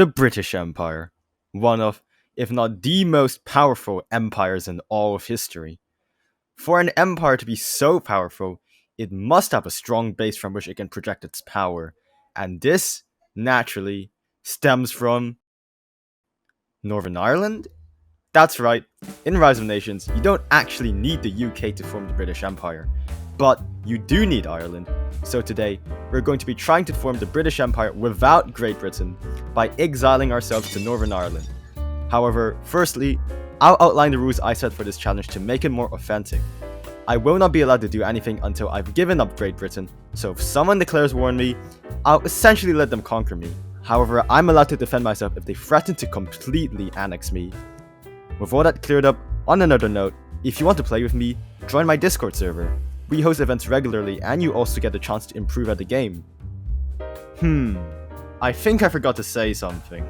The British Empire, one of, if not the most powerful empires in all of history. For an empire to be so powerful, it must have a strong base from which it can project its power, and this, naturally, stems from Northern Ireland? That's right, in Rise of Nations, you don't actually need the UK to form the British Empire, but you do need Ireland. So today, we're going to be trying to form the British Empire without Great Britain by exiling ourselves to Northern Ireland. However, firstly, I'll outline the rules I set for this challenge to make it more authentic. I will not be allowed to do anything until I've given up Great Britain, so if someone declares war on me, I'll essentially let them conquer me. However, I'm allowed to defend myself if they threaten to completely annex me. With all that cleared up, on another note, if you want to play with me, join my Discord server. We host events regularly and you also get a chance to improve at the game. I think I forgot to say something.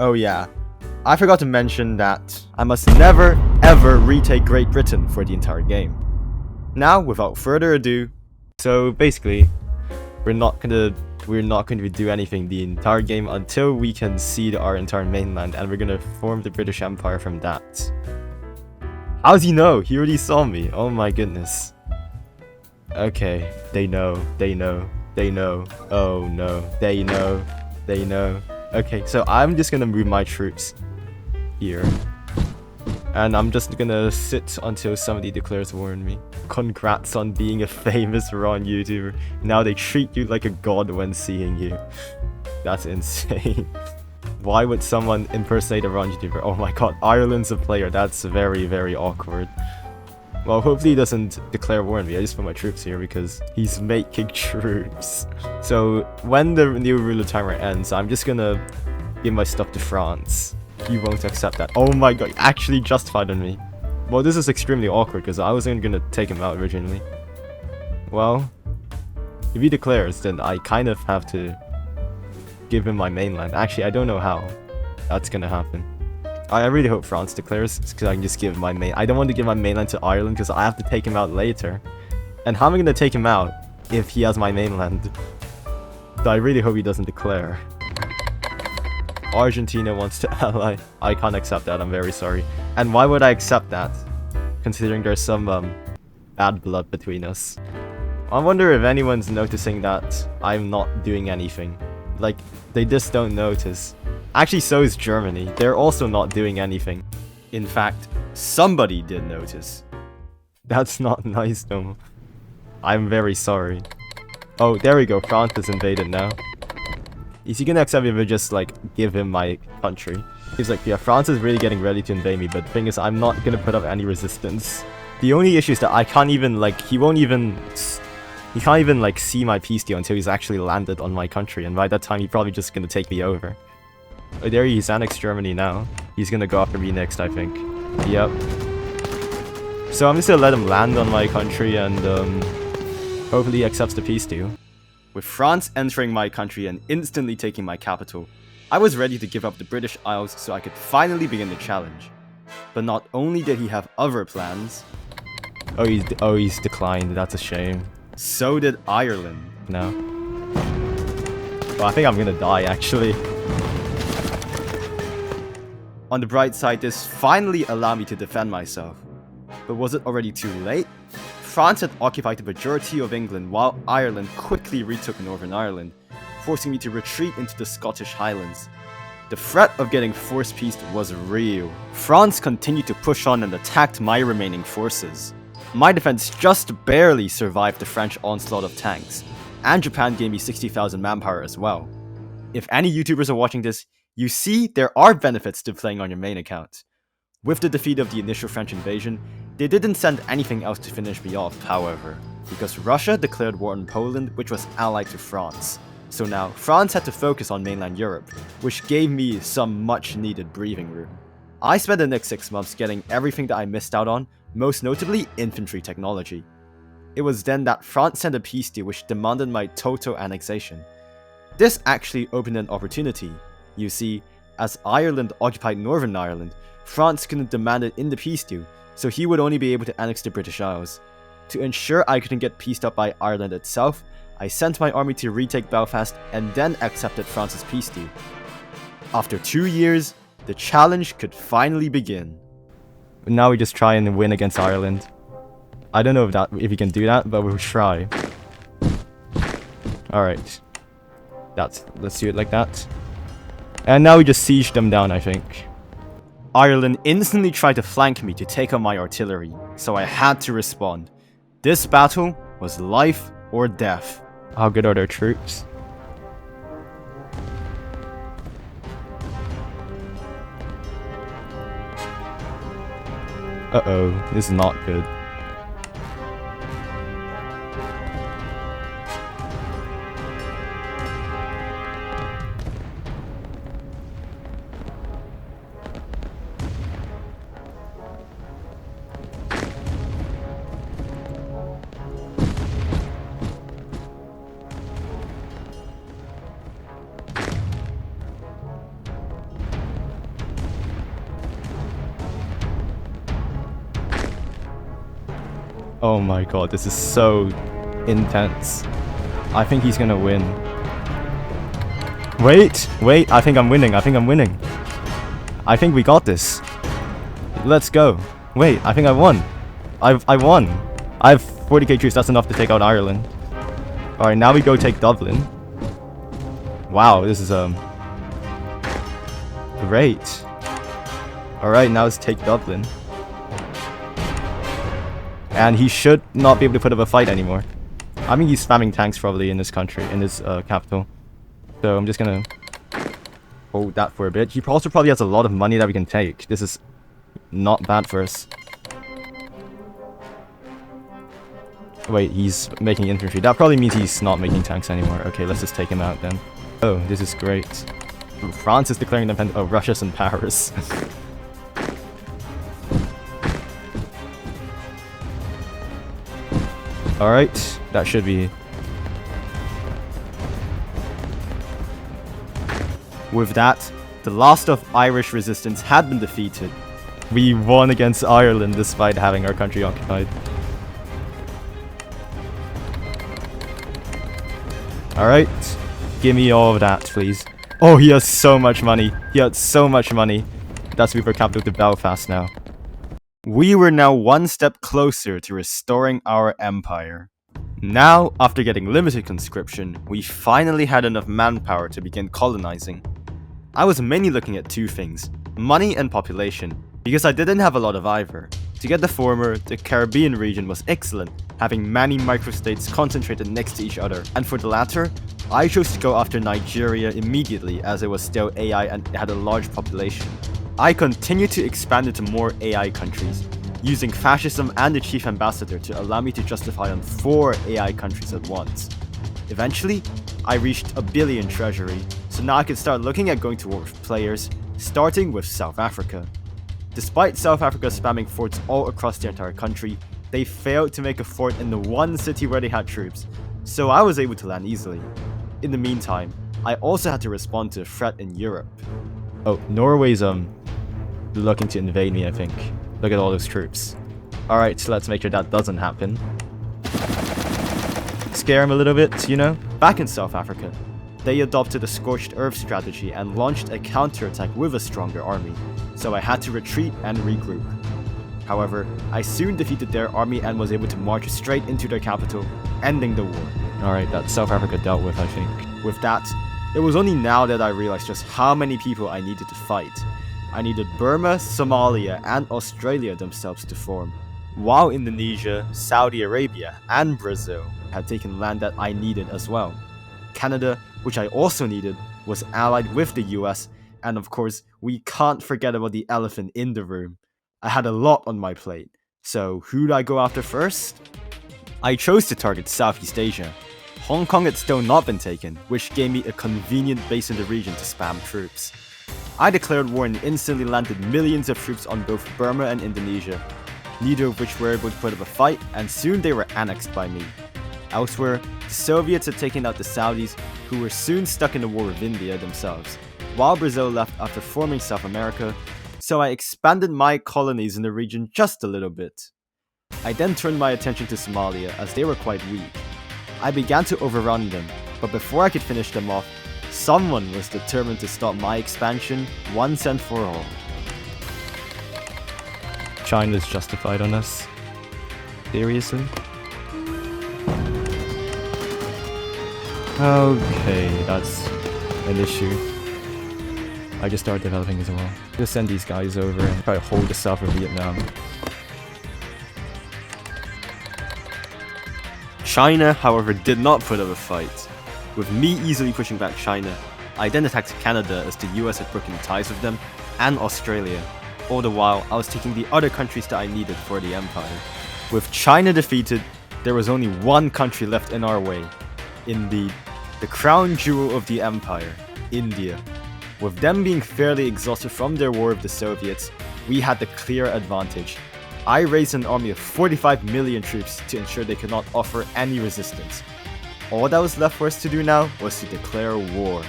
Oh yeah, I forgot to mention that I must never ever retake Great Britain for the entire game. Now, without further ado, so basically, we're not going to do anything the entire game until we can cede our entire mainland, and we're going to form the British Empire from that. How's he know? He already saw me. Oh my goodness. Okay, they know. Oh no, they know. Okay, so I'm just going to move my troops here. And I'm just gonna sit until somebody declares war on me. Congrats on being a famous Ron YouTuber. Now they treat you like a god when seeing you. That's insane. Why would someone impersonate a Ron YouTuber? Oh my god, Ireland's a player. That's very, very awkward. Well, hopefully he doesn't declare war on me. I just put my troops here because he's making troops. So when the new ruler timer ends, I'm just gonna give my stuff to France. You won't accept that. Oh my god, actually justified on me. Well, this is extremely awkward because I wasn't gonna take him out originally. Well, if he declares, then I kind of have to give him my mainland. Actually, I don't know how that's gonna happen. I really hope France declares because I can just give my I don't want to give my mainland to Ireland because I have to take him out later. And how am I gonna take him out if he has my mainland? So I really hope he doesn't declare. Argentina wants to ally. I can't accept that, I'm very sorry. And why would I accept that? Considering there's some bad blood between us. I wonder if anyone's noticing that I'm not doing anything. Like, they just don't notice. Actually, so is Germany. They're also not doing anything. In fact, somebody did notice. That's not nice though. I'm very sorry. Oh, there we go. France is invaded now. Is he gonna accept me if I just, like, give him my country? He's like, yeah, France is really getting ready to invade me, but the thing is, I'm not gonna put up any resistance. The only issue is that I can't even, like, he can't even, like, see my peace deal until he's actually landed on my country, and by that time, he's probably just gonna take me over. Oh, there he's annexed Germany now. He's gonna go after me next, I think. Yep. So I'm just gonna let him land on my country, and, hopefully he accepts the peace deal. With France entering my country and instantly taking my capital, I was ready to give up the British Isles so I could finally begin the challenge. But not only did he have other plans... Oh, he's declined. That's a shame. So did Ireland. No. Well, I think I'm gonna die, actually. On the bright side, this finally allowed me to defend myself. But was it already too late? France had occupied the majority of England while Ireland quickly retook Northern Ireland, forcing me to retreat into the Scottish Highlands. The threat of getting forced peace was real. France continued to push on and attacked my remaining forces. My defense just barely survived the French onslaught of tanks, and Japan gave me 60,000 manpower as well. If any YouTubers are watching this, you see there are benefits to playing on your main account. With the defeat of the initial French invasion, they didn't send anything else to finish me off, however, because Russia declared war on Poland, which was allied to France. So now, France had to focus on mainland Europe, which gave me some much needed breathing room. I spent the next 6 months getting everything that I missed out on, most notably infantry technology. It was then that France sent a peace deal which demanded my total annexation. This actually opened an opportunity. You see, as Ireland occupied Northern Ireland, France couldn't demand it in the peace deal, so he would only be able to annex the British Isles. To ensure I couldn't get pieced up by Ireland itself, I sent my army to retake Belfast and then accepted France's peace deal. After 2 years, the challenge could finally begin. But now we just try and win against Ireland. I don't know if we can do that, but we'll try. Alright. Let's do it like that. And now we just siege them down, I think. Ireland instantly tried to flank me to take on my artillery, so I had to respond. This battle was life or death. How good are their troops? Uh-oh, this is not good. Oh my god, this is so intense. I think he's gonna win. Wait, I think I'm winning. I think we got this. Let's go. Wait, I think I won. I won. I have 40k troops, that's enough to take out Ireland. Alright, now we go take Dublin. Wow, this is great. Alright, now let's take Dublin. And he should not be able to put up a fight anymore. I mean, he's spamming tanks probably in this country, in this capital. So I'm just gonna hold that for a bit. He also probably has a lot of money that we can take. This is not bad for us. Wait, he's making infantry. That probably means he's not making tanks anymore. Okay, let's just take him out then. Oh, this is great. France is declaring independence. Oh, Russia's in Paris. Alright, that should be... With that, the last of Irish resistance had been defeated. We won against Ireland despite having our country occupied. Alright, give me all of that, please. Oh, he has so much money. He had so much money. That's move our capital to Belfast now. We were now one step closer to restoring our empire. Now, after getting limited conscription, we finally had enough manpower to begin colonizing. I was mainly looking at two things, money and population, because I didn't have a lot of either. To get the former, the Caribbean region was excellent, having many microstates concentrated next to each other, and for the latter, I chose to go after Nigeria immediately as it was still AI and had a large population. I continued to expand into more AI countries, using fascism and the chief ambassador to allow me to justify on 4 AI countries at once. Eventually, I reached 1 billion treasury, so now I could start looking at going to war with players, starting with South Africa. Despite South Africa spamming forts all across the entire country, they failed to make a fort in the one city where they had troops, so I was able to land easily. In the meantime, I also had to respond to a threat in Europe. Oh, Norway's looking to invade me, I think. Look at all those troops. Alright, so let's make sure that doesn't happen. Scare him a little bit, you know? Back in South Africa, they adopted a scorched earth strategy and launched a counterattack with a stronger army, so I had to retreat and regroup. However, I soon defeated their army and was able to march straight into their capital, ending the war. Alright, that's South Africa dealt with, I think. With that, it was only now that I realized just how many people I needed to fight. I needed Burma, Somalia, and Australia themselves to form, while Indonesia, Saudi Arabia, and Brazil had taken land that I needed as well. Canada, which I also needed, was allied with the US, and of course, we can't forget about the elephant in the room. I had a lot on my plate, so who'd I go after first? I chose to target Southeast Asia. Hong Kong had still not been taken, which gave me a convenient base in the region to spam troops. I declared war and instantly landed millions of troops on both Burma and Indonesia, neither of which were able to put up a fight, and soon they were annexed by me. Elsewhere, the Soviets had taken out the Saudis, who were soon stuck in a war with India themselves, while Brazil left after forming South America, so I expanded my colonies in the region just a little bit. I then turned my attention to Somalia, as they were quite weak. I began to overrun them, but before I could finish them off, Someone was determined to stop my expansion once and for all. China's justified on us. Seriously? Okay, that's an issue. I just started developing as well. Just send these guys over and try to hold the south of Vietnam. China, however, did not put up a fight. With me easily pushing back China, I then attacked Canada as the US had broken ties with them, and Australia. All the while, I was taking the other countries that I needed for the empire. With China defeated, there was only one country left in our way. Indeed, the crown jewel of the empire, India. With them being fairly exhausted from their war with the Soviets, we had the clear advantage. I raised an army of 45 million troops to ensure they could not offer any resistance. All that was left for us to do now was to declare war.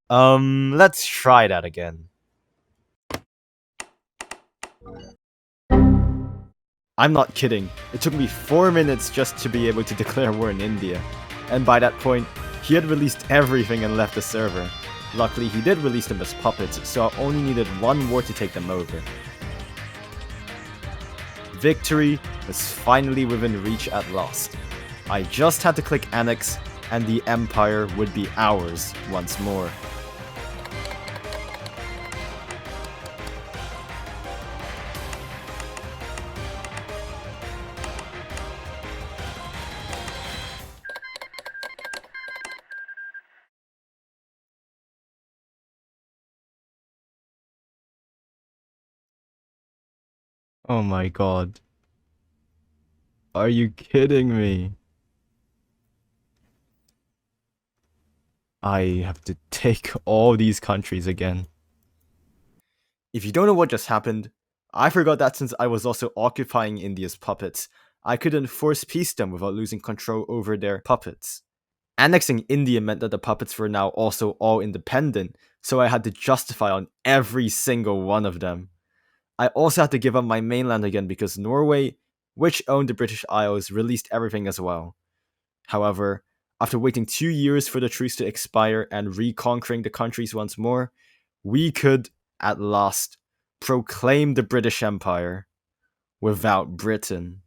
Let's try that again. I'm not kidding, it took me 4 minutes just to be able to declare war in India. And by that point, he had released everything and left the server. Luckily, he did release them as puppets, so I only needed one war to take them over. Victory was finally within reach at last. I just had to click Annex, and the Empire would be ours once more. Oh my god. Are you kidding me? I have to take all these countries again. If you don't know what just happened, I forgot that since I was also occupying India's puppets, I could enforce peacedom without losing control over their puppets. Annexing India meant that the puppets were now also all independent, so I had to justify on every single one of them. I also had to give up my mainland again because Norway, which owned the British Isles, released everything as well. However, after waiting 2 years for the truce to expire and reconquering the countries once more, we could, at last, proclaim the British Empire without Britain.